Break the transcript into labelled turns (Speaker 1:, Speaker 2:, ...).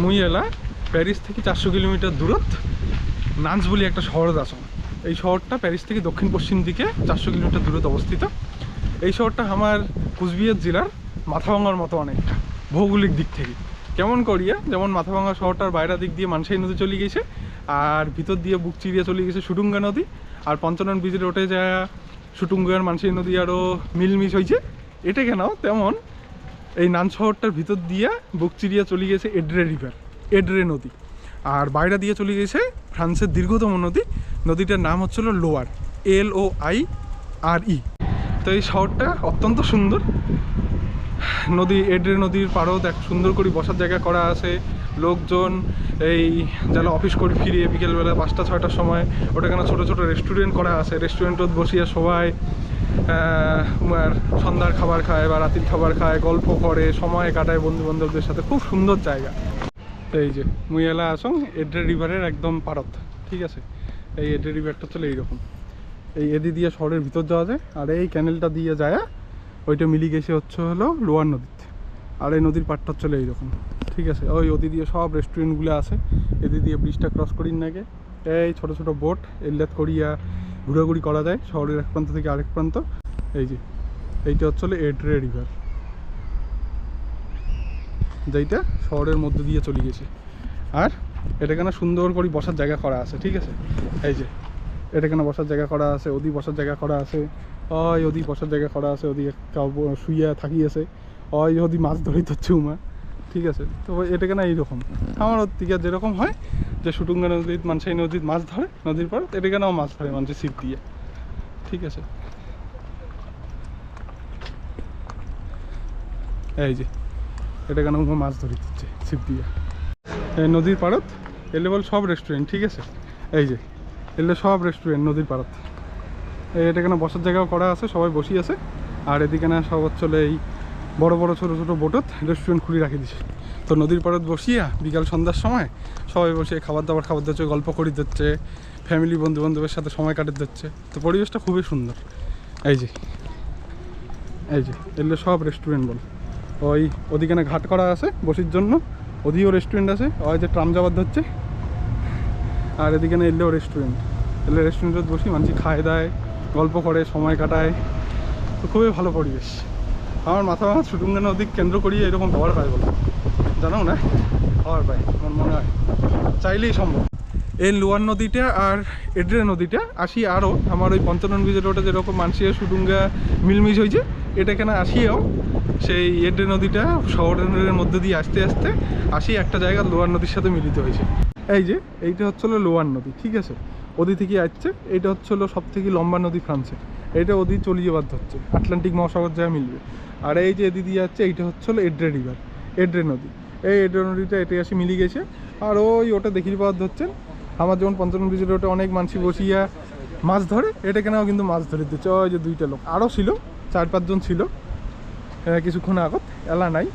Speaker 1: মুই এলা প্যারিস থেকে 400 কিলোমিটার দূরত নান্স বলে একটা শহর আছে। এই শহরটা প্যারিস থেকে দক্ষিণ পশ্চিম দিকে 400 কিলোমিটার দূরত অবস্থিত। এই শহরটা আমার কুচবিহার জেলার মাথাভাঙার মতো অনেকটা ভৌগোলিক দিক থেকে। কেমন করিয়া, যেমন মাথাভাঙা শহরটার বাইরের দিক দিয়ে মানসাই নদী চলে গেছে, আর ভিতর দিয়ে বুক চিরিয়া চলে গেছে সুটুঙ্গা নদী, আর পঞ্চানন ব্রিজ রোডে যায় সুটুঙ্গার মানসাই নদী আরও মিলমিশ হয়েছে। এটা কেন তেমন এই নান শহরটার ভিতর দিয়ে বুক চিরিয়া চলে গেছে এড্রে রিভার, এড্রে নদী, আর বাইরে দিয়ে চলে গেছে ফ্রান্সের দীর্ঘতম নদী। নদীটার নাম হচ্ছিল লোয়ার, LOIRE। তো এই শহরটা অত্যন্ত সুন্দর। নদী, এড্রে নদীর পাড়ও দেখ সুন্দর করে বসার জায়গা করা আছে। লোকজন এই যারা অফিস করে ফিরিয়ে বিকেলবেলা 5টা-6টার সময় ওটাখানে ছোটো ছোটো রেস্টুরেন্ট করা আছে। রেস্টুরেন্টত বসিয়ে সবাই সন্ধ্যার খাবার খায় বা রাতের খাবার খায়, গল্প করে, সময় কাটায় বন্ধু বান্ধবদের সাথে। খুব সুন্দর জায়গা। এই যে মুই এলা আসং এড্রে রিভারের একদম পাড়ত, ঠিক আছে। এই এড্রে রিভারটা চলে এইরকম, এই এদি দিয়ে শহরের ভিতর যাওয়া যায়, আর এই ক্যানেলটা দিয়ে যায় ওইটা মিলি গেছে হলো লোয়ার নদীতে। আর এই নদীর পাড়টা চলে এইরকম, ঠিক আছে। ওই ওদি দিয়ে সব রেস্টুরেন্টগুলো আছে। এদি দিয়ে ব্রিজটা ক্রস করিন নাগে এই ছোটো ছোটো বোট এলাত করিয়া ঘোরাঘুরি করা যায় শহরের এক প্রান্ত থেকে আরেক প্রান্ত। এই যে এইটা হলো এড্রে রিভার, যেইটা শহরের মধ্যে দিয়ে চলে গেছে। আর এটাখানে সুন্দর করে বসার জায়গা করা আছে, ঠিক আছে। এই যে এটাখানে বসার জায়গা করা আছে, ওদি বসার জায়গা করা আছে, ওদি বসার জায়গা করা আছে, ওদি শুইয়া থাকি আছে, ওদি মাছ ধরেই ধরছে উমা, ঠিক আছে। তো এটাখানে এইরকম আমার দিকে যেরকম হয় যে সুটুঙ্গা নদীর মানসাই নদীর মাছ ধরে নদীর পর, এটাখানেও মাছ ধরে মানুষের ছিপ দিয়ে, ঠিক আছে। এই যে এটাখানে মাছ ধরে দিচ্ছে ছিপ দিয়ে। এই নদীর পাড়ত এলে বল সব রেস্টুরেন্ট, ঠিক আছে। এই যে এলে সব রেস্টুরেন্ট নদীর পাড়ত। এটাখানে বসার জায়গাও করা আছে, সবাই বসি আছে। আর এদিকে না সব চলে এই বড় বড় ছোটো ছোটো বোটত রেস্টুরেন্ট খুলে রাখি দিছে। তো নদীর পাড়ত বসিয়া বিকাল সন্ধ্যার সময় সবাই বসে খাবার দিচ্ছে, গল্প করে দিচ্ছে, ফ্যামিলি বন্ধু বান্ধবের সাথে সময় কাটে দিচ্ছে। তো পরিবেশটা খুবই সুন্দর। এই যে এলে সব রেস্টুরেন্ট বল, ওই ওদিকে ঘাট করা আছে বসির জন্য, ওদিকেও রেস্টুরেন্ট আছে, ওই যে ট্রাম যাবার ধরছে। আর এদিকে এলেও রেস্টুরেন্ট, এলে রেস্টুরেন্টত বসি মানুষ খায় দায়, গল্প করে, সময় কাটায়। তো খুবই ভালো পরিবেশ। আমার মাথাভাঙা সুটুঙ্গা নদী কেন্দ্র করিয়ে এরকম খাবার পায় বলে জানো না, খাবার পায় আমার মনে হয়, চাইলেই সম্ভব। এই লোয়ার নদীটা আর এড্রে নদীটা আসি আরও আমার ওই পঞ্চানন ব্রিজের ওটা যেরকম মানসিয়া সুটুঙ্গা মিলমিশ হয়েছে, এটা এখানে আসিয়াও সেই এড্রে নদীটা শহরের মধ্যে দিয়ে আস্তে আস্তে আসি একটা জায়গা লোয়ার নদীর সাথে মিলিত হয়েছে। এই যে এইটা হচ্ছিলো লোয়ার নদী, ঠিক আছে। ওদি থেকে আসছে, এইটা হচ্ছিলো সব থেকে লম্বা নদী ফ্রান্সের। এইটা ওদি চলিয়ে বাধ্য হচ্ছে, আটলান্টিক মহাসাগর যা মিলবে। আর এই যে এদিকে যাচ্ছে এইটা হচ্ছিলো এড্রে রিভার, এড্রে নদী। এই এড্রে নদীটা এটা আসি মিলি গেছে। আর ওটা দেখির বাধ্য হচ্ছেন আমার যেমন পঞ্চানন ব্রিজের ওটা অনেক মানুষ বসিয়া মাছ ধরে, এটা কেনাও কিন্তু মাছ ধরে দিচ্ছে। ওই যে 2টা লোক আরও ছিল, 4-5 জন ছিল কিছুক্ষণ আগত, এলা নাই।